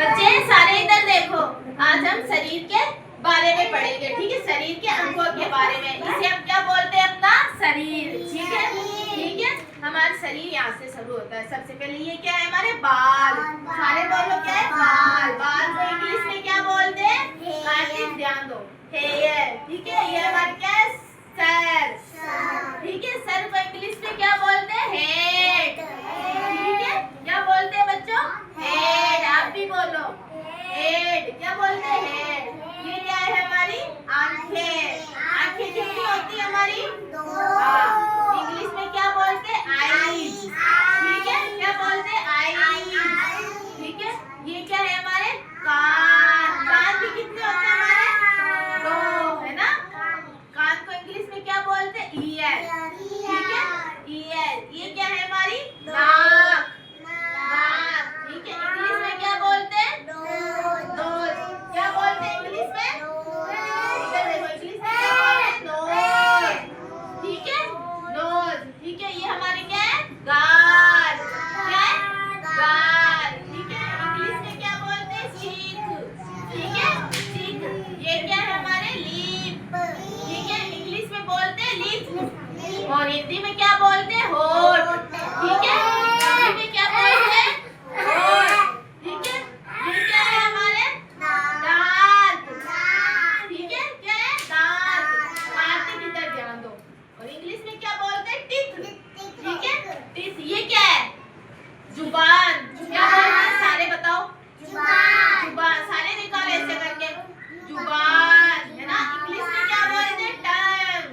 बच्चे सारे इधर देखो, आज हम शरीर के बारे में पढ़ेंगे, ठीक है। शरीर के अंगों के बारे में, इसे हम क्या बोलते हैं? अपना शरीर, ठीक है। ठीक है, हमारा शरीर यहाँ से शुरू होता है। सबसे पहले ये क्या है? हमारे बाल। सारे बोलो क्या है? बाल। बाल को इंग्लिश में क्या बोलते हैं? कार्तिक, ध्यान दो, हेयर, ठीक है। ये हमारे क्या है? सर, ठीक है। सर को इंग्लिश में क्या बोलते हैं? हेड, ठीक है। क्या बोलते हैं बच्चों? हेड। आप भी बोलो हेड। क्या बोलते हैं? हेड। ये क्या है? हमारी आंखें। आंखें कितनी होती है हमारी? दो। इंग्लिश में क्या बोलते हैं? आईज, ठीक है। क्या बोलते हैं? आईज, ठीक है। ये क्या है? हमारे कान। कान भी कितने होते हैं हमारे? दो, है ना। कान को इंग्लिश में क्या बोलते हैं? ईयर, ठीक है। ईयर। ये क्या है? हमारी नाक। नाक, ठीक है। इंग्लिश में क्या बोलते हैं? नोज। क्या बोलते हैं इंग्लिश में? इधर देखो, इंग्लिश में क्या बोलते हैं? नोज, ठीक है। नोज, ठीक है। ये हमारे क्या है? गाल। क्या है? गाल, ठीक है। इंग्लिश में क्या बोलते हैं? चीक, ठीक है। चीक। ये क्या है? हमारे लिप, ठीक है। इंग्लिश में बोलते हैं लिप, और हिंदी में क्या बोलते हैं? होठ, ठीक है। हिंदी में क्या बोलते हैं? होठ, ठीक है। ये क्या है? हमारे दांत, ठीक है। क्या है? दांत। कार्तिक, इधर ध्यान दो। और इंग्लिश में क्या बोलते हैं? टीथ, ठीक है। टीथ। ये क्या है? जुबान। क्या बोलते हैं? सारे बताओ। जुबान। सारे निकालो ऐसे करके। जुबान, है ना। इंग्लिश में क्या बोलते हैं? टंग,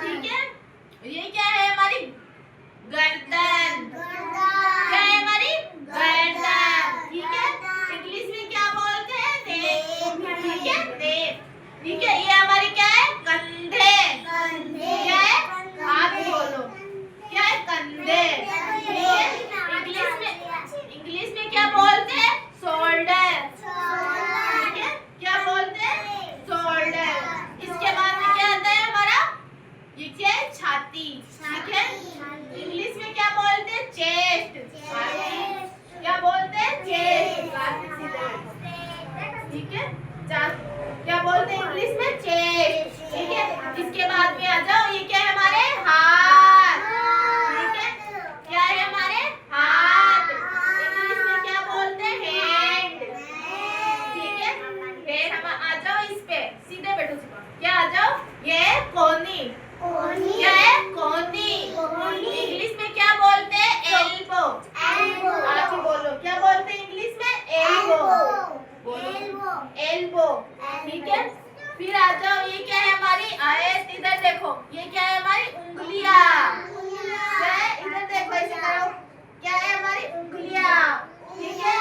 ठीक है। ये क्या है? हमारी गर्दन। क्या है? हमारी गर्दन, ठीक है। इंग्लिश में क्या बोलते हैं? नेक, ठीक है। नेक, ठीक है। ये हमारी क्या है? कंधे। क्या है? हाथ बोलो। क्या है? कंधे, ठीक है। इंग्लिश में क्या बोलते हैं? शोल्डर, ठीक है। क्या बोलते हैं? शोल्डर। इसके बाद में क्या आता है हमारा? ये क्या है? छाती, ठीक है। इंग्लिश में क्या बोलते हैं? चेस्ट, क्या बोलते हैं? चेस्ट, ठीक है। क्या बोलते हैं इंग्लिश में? चेस्ट, ठीक है। इसके बाद में आ जाओ, ये क्या है? हमारे हाथ, ठीक है। क्या है? हमारे हाथ। इंग्लिश में क्या बोलते हैं? हैंड, ठीक है। फिर हम आ जाओ इस पे, सीधे बैठो। क्या आ जाओ? ये है कोहनी। क्या है? कोहनी। इंग्लिश में क्या बोलते हैं? एल्बो। आप ही बोलो, क्या बोलते हैं इंग्लिश में? एल्बो, बोलो एल्बो, ठीक है। फिर आ जाओ, ये क्या है? हमारी आयत, इधर देखो। ये क्या है? हमारी उंगलियां। क्या है? इधर देखो, ऐसे करो। क्या है? हमारी उंगलियां, ठीक है।